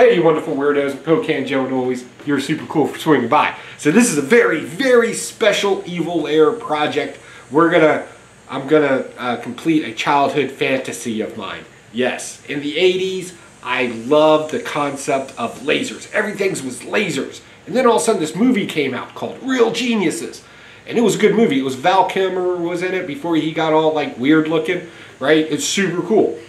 Hey, you wonderful weirdos, Pocan Joe and always, you're super cool for swinging by. So this is a very, very special Evil Lair project. I'm gonna complete a childhood fantasy of mine. Yes, in the 80s, I loved the concept of lasers. Everything was lasers. And then all of a sudden this movie came out called Real Geniuses. And it was a good movie. It was Val Kilmer was in it before he got all like weird looking, right? It's super cool.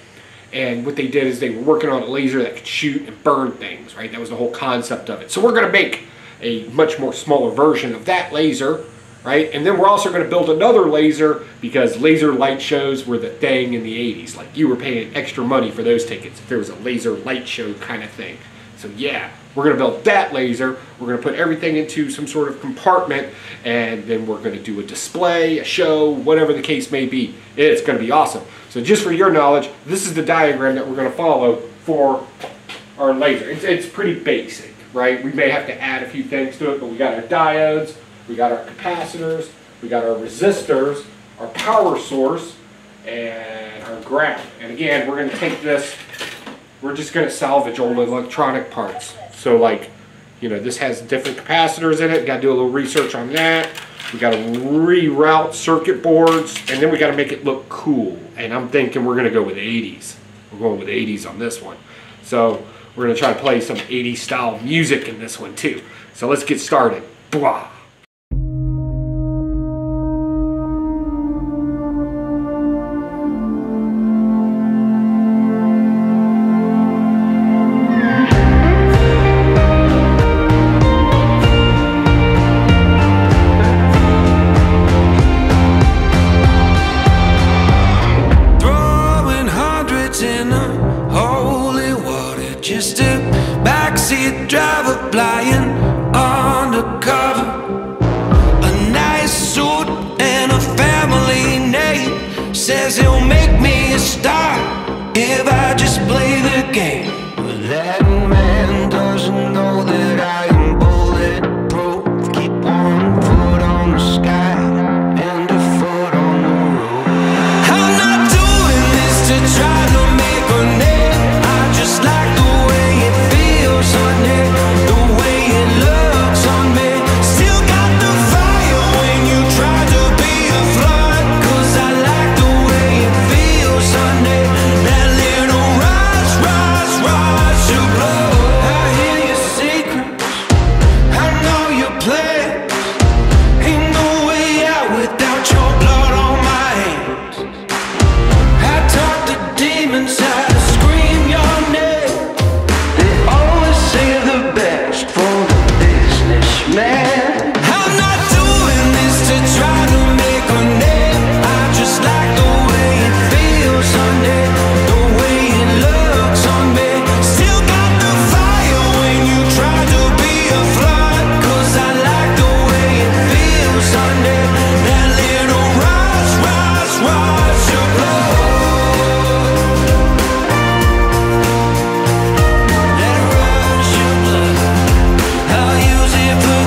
And what they did is they were working on a laser that could shoot and burn things, right? That was the whole concept of it. So we're going to make a much more smaller version of that laser, right? And then we're also going to build another laser because laser light shows were the thing in the 80s. Like you were paying extra money for those tickets if there was a laser light show kind of thing. So yeah, we're going to build that laser. We're going to put everything into some sort of compartment, and then we're going to do a display, a show, whatever the case may be. It's going to be awesome. So just for your knowledge, this is the diagram that we're going to follow for our laser. It's pretty basic, right? We may have to add a few things to it, but we got our diodes, we got our capacitors, we got our resistors, our power source, and our ground. And again, we're going to take this, we're just going to salvage all the electronic parts. So like, you know, this has different capacitors in it. Got to do a little research on that. We got to reroute circuit boards, and then we got to make it look cool. And I'm thinking we're going to go with 80s. We're going with 80s on this one. So we're going to try to play some 80s style music in this one too. So let's get started. Blah. Just a backseat driver flying undercover. A nice suit and a family name. Says he'll make me a star if I just play the game. But that man doesn't know that I am bulletproof. Keep one foot on the sky and a foot on the roof. I'm not doing this to try to make a name. I just like the on it, the way it looks on me. Still got the fire when you try to be a flood. Cause I like the way it feels on it. That little rush, rush, rush of blood. I hear your secrets, I know your plans. Ain't no way out without your blood on my hands. I talk to demons, I scream your name. Man, I'm not doing this to try to make a name. I just like the way it feels on it, the way it looks on me. Still got the fire when you try to be a flood. Cause I like the way it feels on it. That little rush, rush, rush of blood. That rush of blood, I'll use it for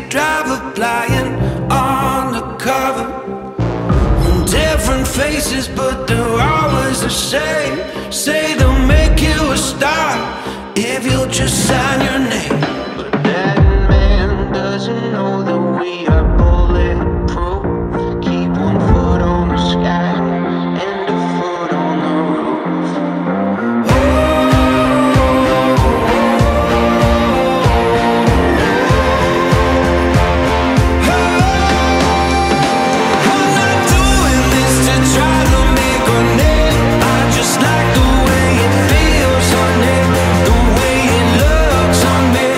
driver flying undercover. Different faces, but they're always the same. Say they'll make you a star if you'll just sign your name. But that man doesn't know that we are bulletproof. Keep one foot on the sky and a foot on the roof. Just like the way it feels on it, the way it looks on me.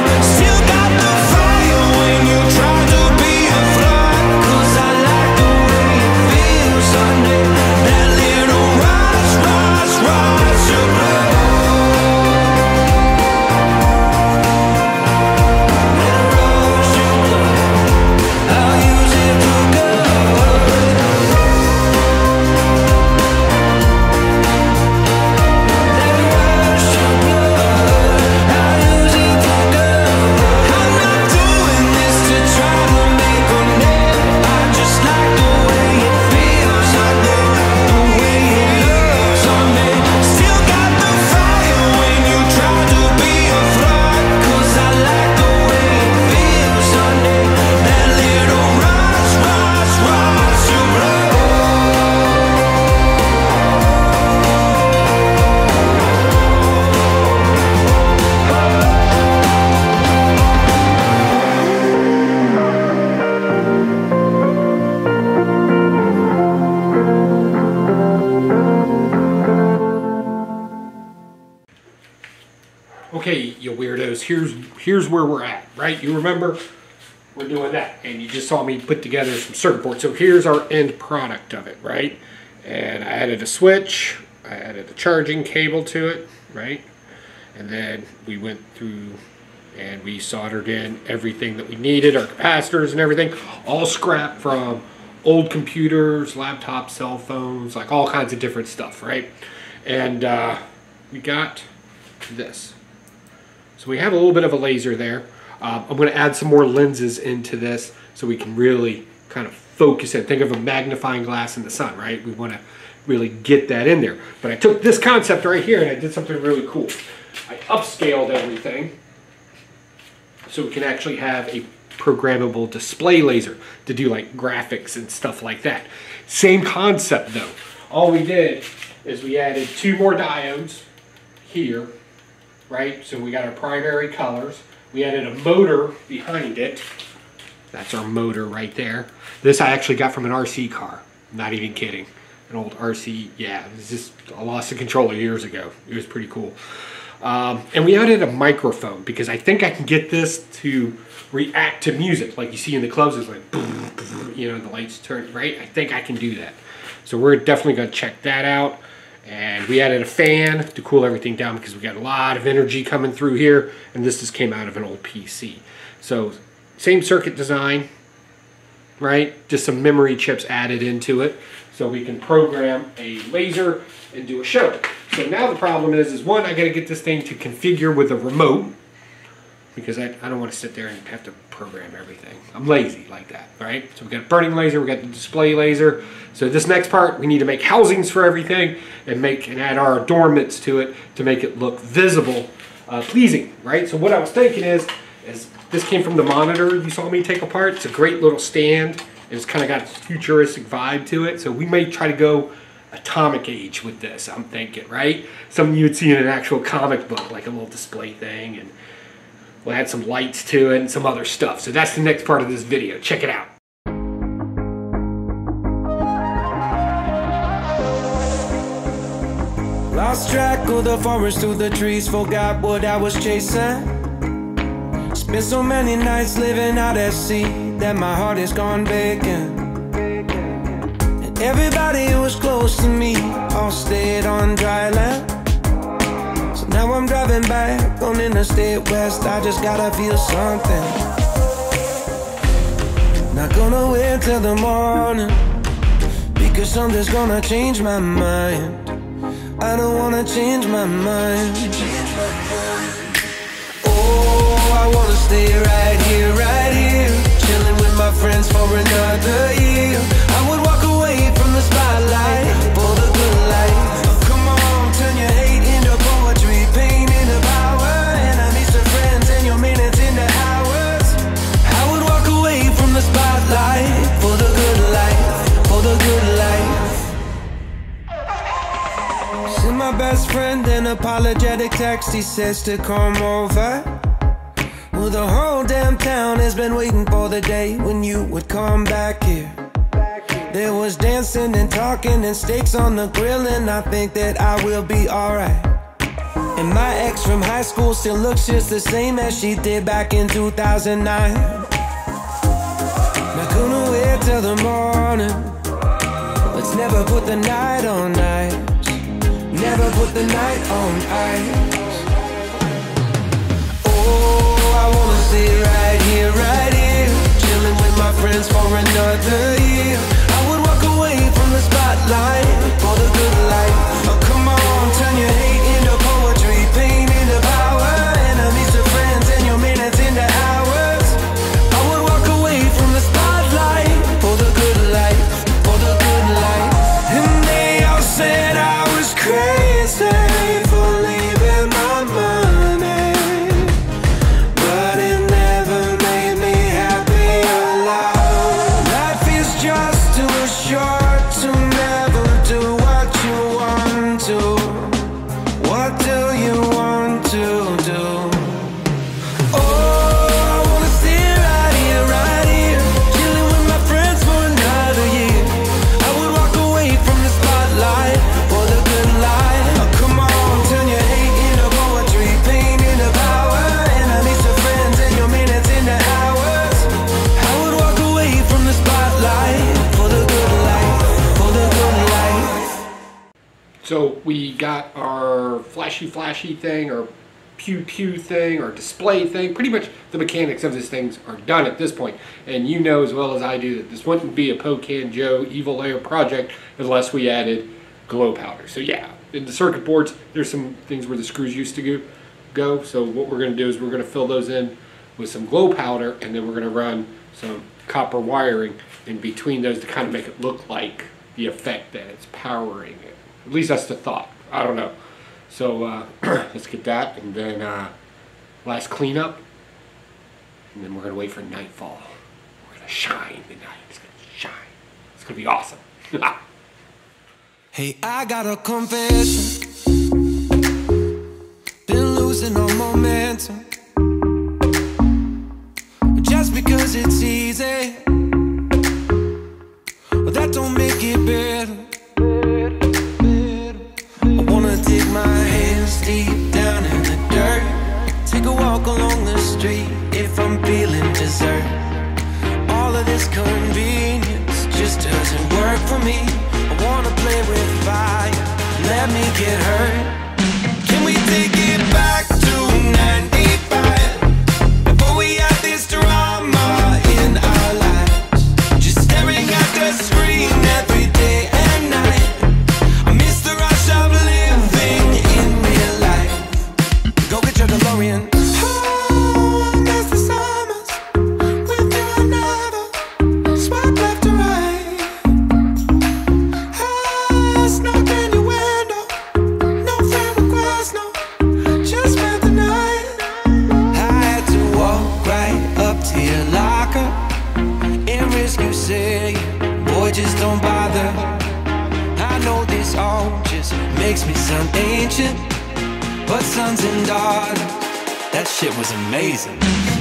here's where we're at, right? You remember we're doing that, and you just saw me put together some circuit boards. So here's our end product of it, right? And I added a switch, I added a charging cable to it, right? And then we went through and we soldered in everything that we needed, our capacitors and everything, all scrap from old computers, laptops, cell phones, like all kinds of different stuff, right? And we got this. So we have a little bit of a laser there. I'm going to add some more lenses into this so we can really kind of focus it. Think of a magnifying glass in the sun, right? We want to really get that in there. But I took this concept right here and I did something really cool. I upscaled everything so we can actually have a programmable display laser to do like graphics and stuff like that. Same concept though. All we did is we added 2 more diodes here, right? So we got our primary colors. We added a motor behind it. That's our motor right there. This I actually got from an RC car. Not even kidding. An old RC, yeah, it was just, I lost the controller years ago. It was pretty cool. And we added a microphone because I think I can get this to react to music. Like you see in the clubs, it's like, you know, the lights turn, right? I think I can do that. So we're definitely gonna check that out. And we added a fan to cool everything down because we got a lot of energy coming through here, and this just came out of an old PC. So same circuit design, right? Just some memory chips added into it so we can program a laser and do a show. So now the problem is one, I got to get this thing to configure with a remote because I don't want to sit there and have to program everything. I'm lazy like that, right? So we got a burning laser, we got the display laser. So this next part, we need to make housings for everything and add our adornments to it to make it look visible, pleasing, right? So what I was thinking is this came from the monitor you saw me take apart. It's a great little stand. It's kind of got a futuristic vibe to it. So we may try to go atomic age with this, I'm thinking, right? Something you would see in an actual comic book, like a little display thing, and we'll add some lights to it and some other stuff. So that's the next part of this video. Check it out. Lost track of the forest through the trees, forgot what I was chasing. Spent so many nights living out at sea that my heart is gone vacant. And everybody who was close to me all stayed on dry land. So now I'm driving back on Interstate West, I just gotta feel something. Not gonna wait till the morning, because something's gonna change my mind. I don't wanna change my mind. Oh, I wanna stay right here, chilling with my friends for another year. I would walk away from the spotlight for the good life. Oh, come on, turn your hate into poetry, pain into power, enemies to friends and your minutes into hours. I would walk away from the spotlight for the good life, for the good life. Send my best friend an apologetic text, he says to come over. Well, the whole damn town has been waiting for the day when you would come back here. There was dancing and talking and steaks on the grill, and I think that I will be alright. And my ex from high school still looks just the same as she did back in 2009. Not gonna wait till the morning, let's never put the night on ice. Never put the night on ice. Oh, I wanna stay right here, chilling with my friends for another year. I would walk away from the spotlight for the good life. Oh, come on, turn your hate into poetry, pain into power, enemies to friends and your minutes into hours. I would walk away from the spotlight for the good life, for the good life. And they all said I was crazy for leaving my money, but it never made me happy or loud. Life is just too short to never So we got our flashy thing, our pew thing, our display thing. Pretty much the mechanics of these things are done at this point. And you know as well as I do that this wouldn't be a Pocan Joe Evil Lair project unless we added glow powder. So yeah, in the circuit boards, there's some things where the screws used to go. So what we're going to do is we're going to fill those in with some glow powder, and then we're going to run some copper wiring in between those to kind of make it look like the effect that it's powering it. At least that's the thought. I don't know. So let's get that, and then last cleanup, and then we're going to wait for nightfall. We're going to shine the night. It's going to shine. It's going to be awesome. Hey, I got a confession. Been losing all momentum. Just because it's easy, but that don't make it better. I wanna dig my hands deep down in the dirt, take a walk along the street if I'm feeling dessert. All of this convenience just doesn't work for me. I wanna play with fire, let me get hurt. Can we take it back to 95? Before we had this drama in our lives, just staring at the screen every day and night. I miss the rush of living in real life. Go get your DeLorean. Oh, I miss the summers with you and never swipe left to right. Ah, snuck in your window, no friend request, no, just spent the night. I had to walk right up to your locker and risk you saying, boy, just don't bother. I know this all just makes me sound ancient, but sons and daughters, that shit was amazing.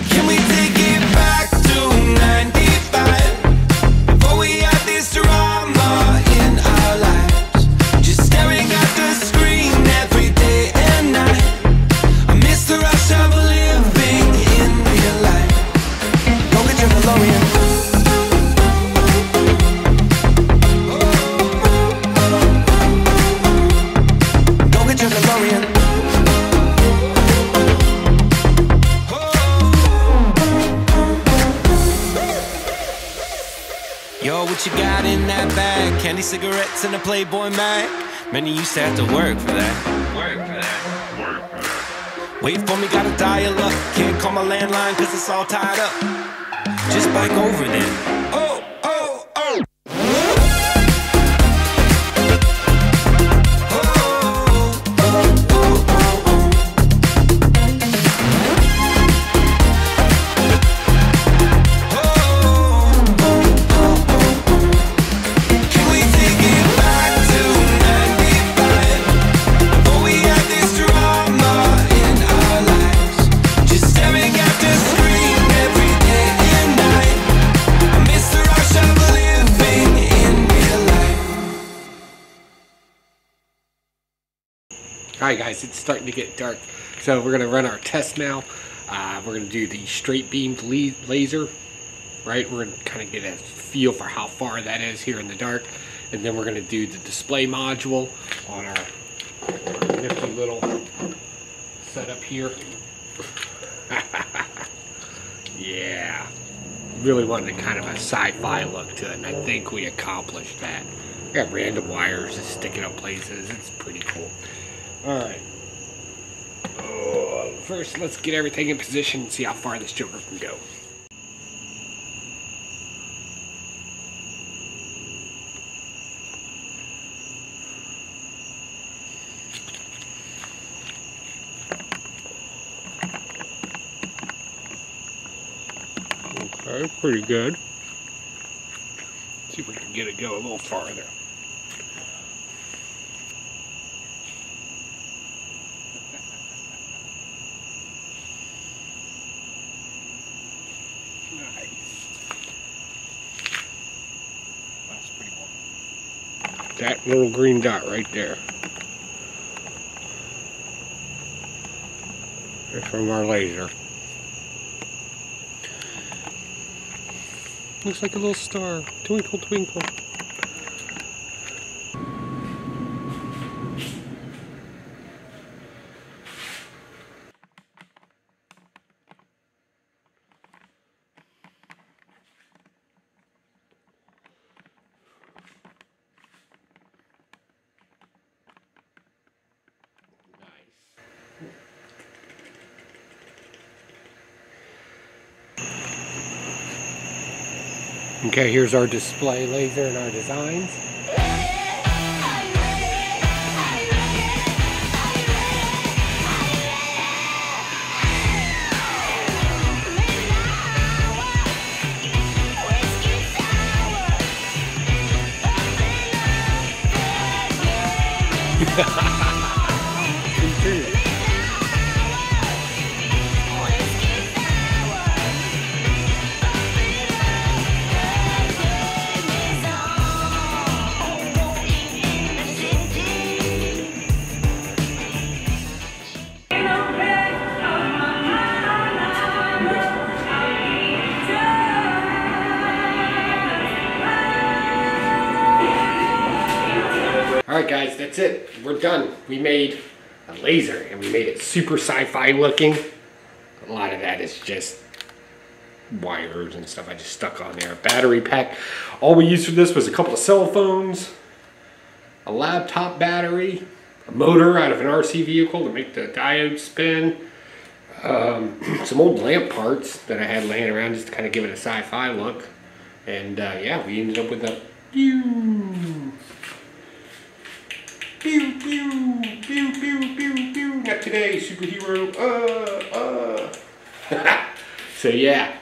Can we take it back to 95? Before we had this drama in our lives, just staring at the screen every day and night. I miss the rush of living in real life. Go get your DeLorean. Go get your DeLorean. Yo, what you got in that bag? Candy, cigarettes, and a Playboy mag. Many used to have to work for that. Wait for me, gotta dial up. Can't call my landline cause it's all tied up. Just bike over then. Oh, oh, oh. Alright guys, it's starting to get dark, so we're going to run our test now. We're going to do the straight beamed laser, right? We're going to kind of get a feel for how far that is here in the dark, and then we're going to do the display module on our nifty little setup here. Yeah, really wanted kind of a sci-fi look to it, and I think we accomplished that. We got random wires just sticking up places. It's pretty cool. Alright. First, let's get everything in position and see how far this joker can go. Okay, pretty good. Let's see if we can get it go a little farther. That little green dot right there. That's from our laser. Looks like a little star. Twinkle, twinkle. Okay, here's our display laser and our designs. Alright guys, that's it. We're done. We made a laser and we made it super sci-fi looking. A lot of that is just wires and stuff I just stuck on there. A battery pack. All we used for this was a couple of cell phones, a laptop battery, a motor out of an RC vehicle to make the diode spin, some old lamp parts that I had laying around just to kind of give it a sci-fi look. And yeah, we ended up with a pew, pew, pew, pew, pew, pew, pew. Not today, superhero. So yeah.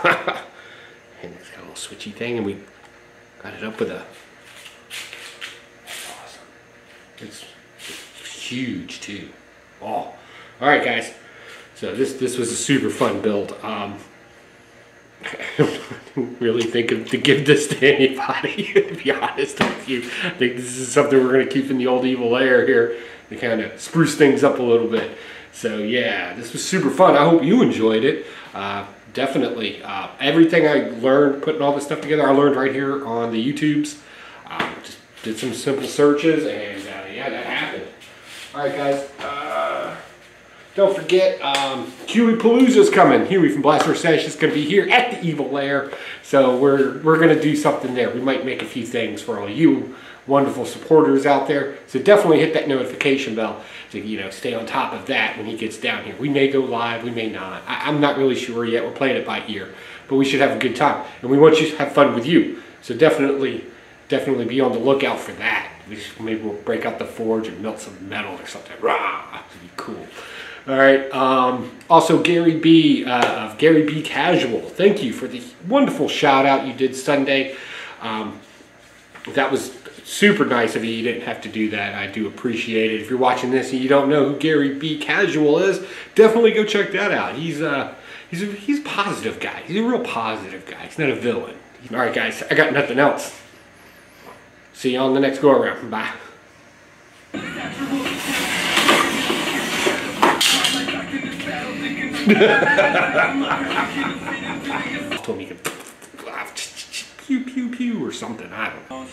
And it's got a little switchy thing, and we got it up with a. That's awesome. It's huge too. Oh. All right, guys. So this was a super fun build. I didn't really think to give this to anybody, to be honest with you. I think this is something we're going to keep in the old evil lair here to kind of spruce things up a little bit. So yeah, this was super fun. I hope you enjoyed it. Definitely. Everything I learned putting all this stuff together, I learned right here on the YouTubes. Just did some simple searches, and yeah, that happened. All right, guys. Don't forget, Huey Palooza's coming. Huey from Blaster Sesh is going to be here at the Evil Lair. So we're going to do something there. We might make a few things for all you wonderful supporters out there. So definitely hit that notification bell to stay on top of that when he gets down here. We may go live, we may not. I'm not really sure yet. We're playing it by ear. But we should have a good time. And we want you to have fun with you. So definitely be on the lookout for that. Maybe we'll break out the forge and melt some metal or something. Rah! It'd be cool. All right. Also, Gary B of Gary B Casual. Thank you for the wonderful shout out you did Sunday. That was super nice of you. You didn't have to do that. I do appreciate it. If you're watching this and you don't know who Gary B Casual is, definitely go check that out. He's a positive guy. He's a real positive guy. He's not a villain. All right, guys. I got nothing else. See you on the next go around. Bye. Told me you could pew pew pew or something. I don't know.